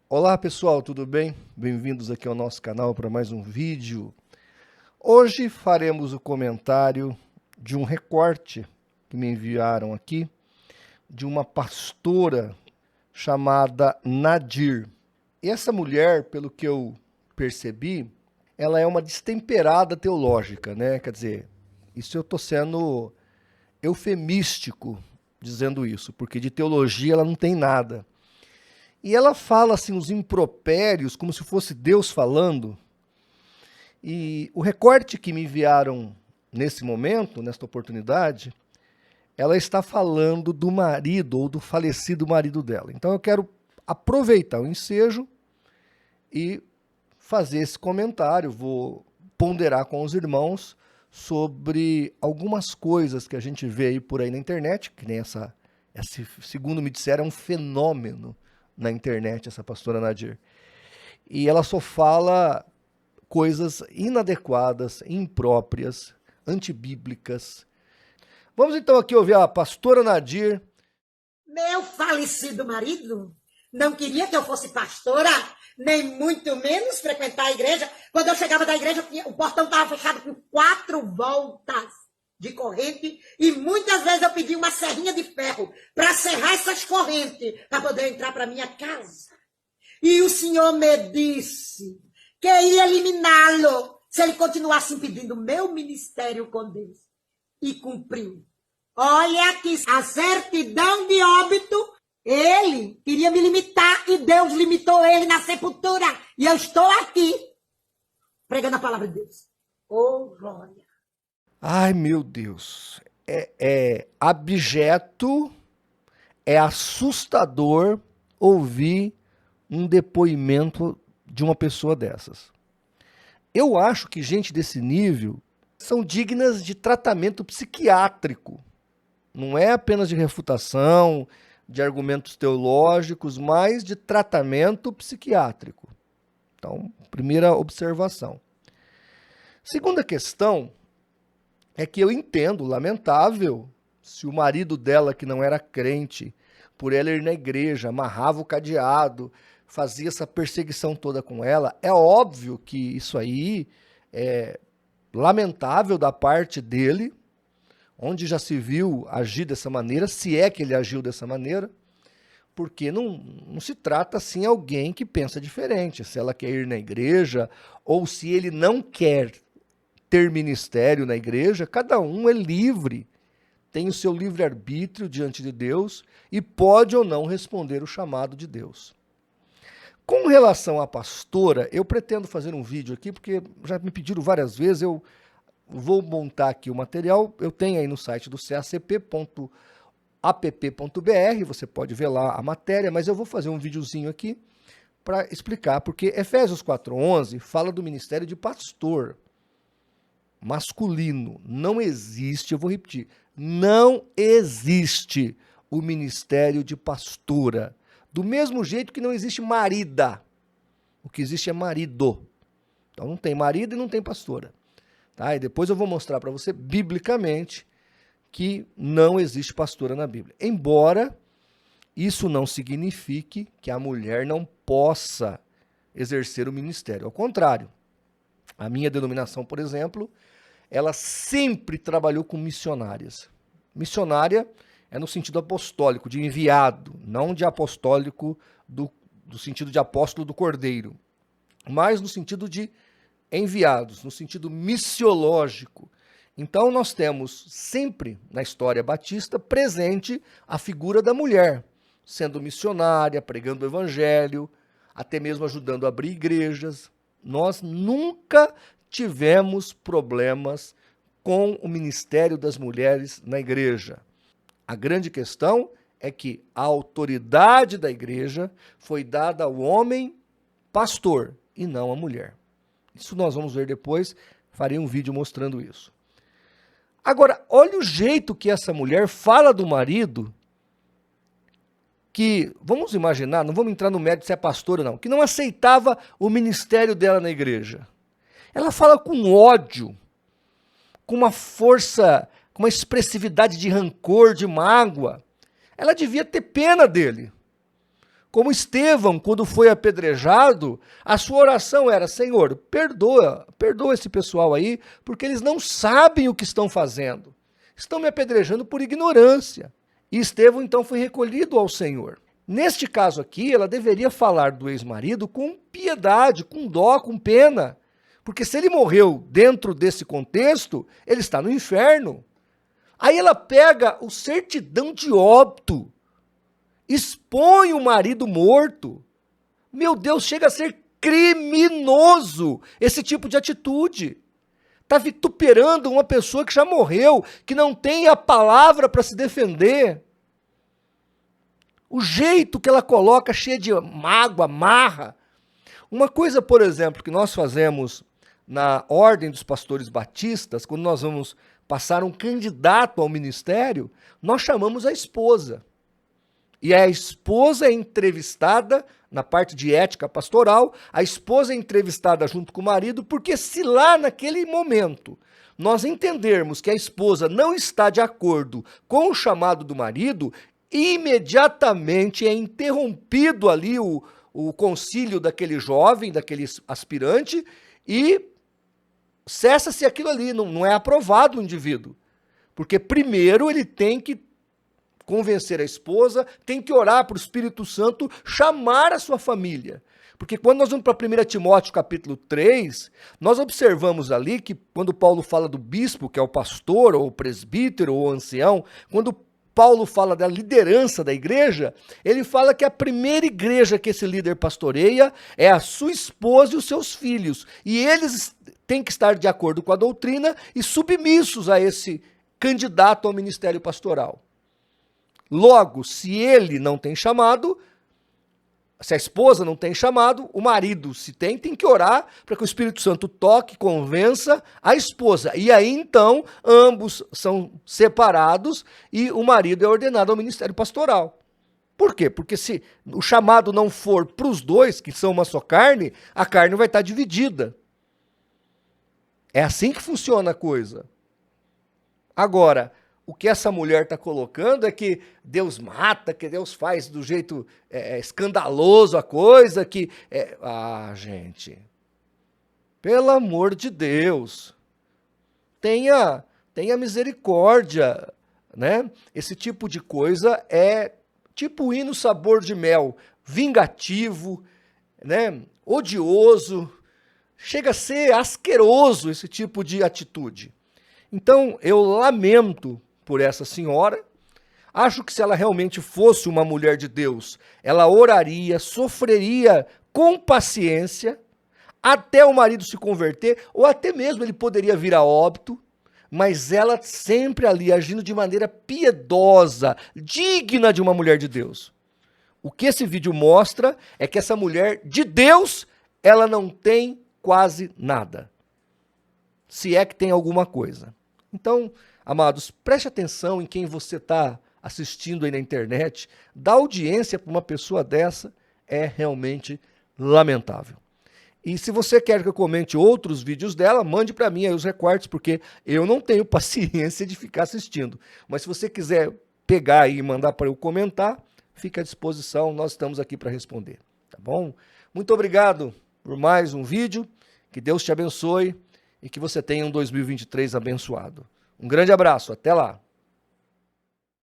Olá pessoal, tudo bem? Bem-vindos aqui ao nosso canal para mais um vídeo. Hoje faremos o comentário de um recorte que me enviaram aqui de uma pastora chamada Nadir. E essa mulher, pelo que eu percebi, ela é uma destemperada teológica, né? Quer dizer, isso eu estou sendo eufemístico dizendo isso, porque de teologia ela não tem nada. E ela fala assim os impropérios como se fosse Deus falando. E o recorte que me enviaram nesse momento, nesta oportunidade, ela está falando do marido ou do falecido marido dela. Então eu quero aproveitar o ensejo e fazer esse comentário. Vou ponderar com os irmãos sobre algumas coisas que a gente vê aí por aí na internet, que nem esse, segundo me disseram, é um fenômeno na internet, essa pastora Nadir. E ela só fala coisas inadequadas, impróprias, antibíblicas. Vamos então aqui ouvir a pastora Nadir. Meu falecido marido não queria que eu fosse pastora, nem muito menos frequentar a igreja. Quando eu chegava da igreja, o portão estava fechado com 4 voltas de corrente e muitas vezes eu pedi uma serrinha de ferro para serrar essas correntes para poder entrar para minha casa. E o Senhor me disse que ia eliminá-lo se ele continuasse impedindo meu ministério com Deus. E cumpriu. Olha aqui, a certidão de óbito, ele queria me limitar e Deus limitou ele na sepultura. E eu estou aqui, pregando a palavra de Deus. Oh, glória. Ai, meu Deus. É abjeto, é assustador ouvir um depoimento de uma pessoa dessas. Eu acho que gente desse nível são dignas de tratamento psiquiátrico. Não é apenas de refutação, de argumentos teológicos, mas de tratamento psiquiátrico. Então, primeira observação. Segunda questão é que eu entendo, lamentável, se o marido dela, que não era crente, por ela ir na igreja, amarrava o cadeado, fazia essa perseguição toda com ela. É óbvio que isso aí é lamentável da parte dele, onde já se viu agir dessa maneira, se é que ele agiu dessa maneira, porque não se trata assim de alguém que pensa diferente, se ela quer ir na igreja ou se ele não quer ter ministério na igreja, cada um é livre, tem o seu livre-arbítrio diante de Deus e pode ou não responder o chamado de Deus. Com relação à pastora, eu pretendo fazer um vídeo aqui, porque já me pediram várias vezes, eu vou montar aqui o material, eu tenho aí no site do cacp.app.br, você pode ver lá a matéria, mas eu vou fazer um videozinho aqui para explicar, porque Efésios 4:11 fala do ministério de pastor masculino. Não existe, eu vou repetir, não existe o ministério de pastora. Do mesmo jeito que não existe marida. O que existe é marido. Então não tem marido e não tem pastora. Tá? E depois eu vou mostrar para você, biblicamente, que não existe pastora na Bíblia. Embora isso não signifique que a mulher não possa exercer o ministério. Ao contrário, a minha denominação, por exemplo, ela sempre trabalhou com missionárias. Missionária é no sentido apostólico, de enviado, não de apostólico do sentido de apóstolo do cordeiro, mas no sentido de enviados, no sentido missiológico. Então nós temos sempre na história batista presente a figura da mulher, sendo missionária, pregando o evangelho, até mesmo ajudando a abrir igrejas. Nós nunca tivemos problemas com o ministério das mulheres na igreja. A grande questão é que a autoridade da igreja foi dada ao homem pastor e não à mulher. Isso nós vamos ver depois, farei um vídeo mostrando isso. Agora, olha o jeito que essa mulher fala do marido, que, vamos imaginar, não vamos entrar no mérito se é pastora ou não, que não aceitava o ministério dela na igreja. Ela fala com ódio, com uma força, com uma expressividade de rancor, de mágoa. Ela devia ter pena dele. Como Estevão, quando foi apedrejado, a sua oração era: Senhor, perdoa esse pessoal aí, porque eles não sabem o que estão fazendo. Estão me apedrejando por ignorância. E Estevão então foi recolhido ao Senhor. Neste caso aqui, ela deveria falar do ex-marido com piedade, com dó, com pena. Porque se ele morreu dentro desse contexto, ele está no inferno. Aí ela pega o certidão de óbito, expõe o marido morto. Meu Deus, chega a ser criminoso esse tipo de atitude. Está vituperando uma pessoa que já morreu, que não tem a palavra para se defender. O jeito que ela coloca, cheia de mágoa, marra. Uma coisa, por exemplo, que nós fazemos na Ordem dos Pastores Batistas, quando nós vamos passar um candidato ao ministério, nós chamamos a esposa. E a esposa é entrevistada na parte de ética pastoral, a esposa é entrevistada junto com o marido, porque se lá naquele momento nós entendermos que a esposa não está de acordo com o chamado do marido, imediatamente é interrompido ali o concílio daquele jovem, daquele aspirante, e cessa-se aquilo ali, não é aprovado o indivíduo. Porque primeiro ele tem que convencer a esposa, tem que orar para o Espírito Santo, chamar a sua família. Porque quando nós vamos para 1 Timóteo capítulo 3, nós observamos ali que quando Paulo fala do bispo, que é o pastor, ou o presbítero, ou o ancião, quando Paulo fala da liderança da igreja, ele fala que a primeira igreja que esse líder pastoreia é a sua esposa e os seus filhos. E eles têm que estar de acordo com a doutrina e submissos a esse candidato ao ministério pastoral. Logo, se ele não tem chamado, se a esposa não tem chamado, o marido, se tem que orar para que o Espírito Santo toque, convença a esposa. E aí, então, ambos são separados e o marido é ordenado ao ministério pastoral. Por quê? Porque se o chamado não for para os dois, que são uma só carne, a carne vai estar dividida. É assim que funciona a coisa. Agora, o que essa mulher está colocando é que Deus mata, que Deus faz do jeito escandaloso a coisa, que... gente, pelo amor de Deus, tenha misericórdia, né? Esse tipo de coisa é tipo hino sabor de mel, vingativo, né? Odioso, chega a ser asqueroso esse tipo de atitude. Então, eu lamento por essa senhora. Acho que se ela realmente fosse uma mulher de Deus, ela oraria, sofreria com paciência, até o marido se converter, ou até mesmo ele poderia vir a óbito, mas ela sempre ali agindo de maneira piedosa, digna de uma mulher de Deus. O que esse vídeo mostra é que essa mulher de Deus, ela não tem quase nada. Se é que tem alguma coisa. Então, amados, preste atenção em quem você está assistindo aí na internet. Dar audiência para uma pessoa dessa é realmente lamentável. E se você quer que eu comente outros vídeos dela, mande para mim aí os recortes, porque eu não tenho paciência de ficar assistindo. Mas se você quiser pegar aí e mandar para eu comentar, fica à disposição, nós estamos aqui para responder, tá bom? Muito obrigado por mais um vídeo, que Deus te abençoe e que você tenha um 2023 abençoado. Um grande abraço, até lá!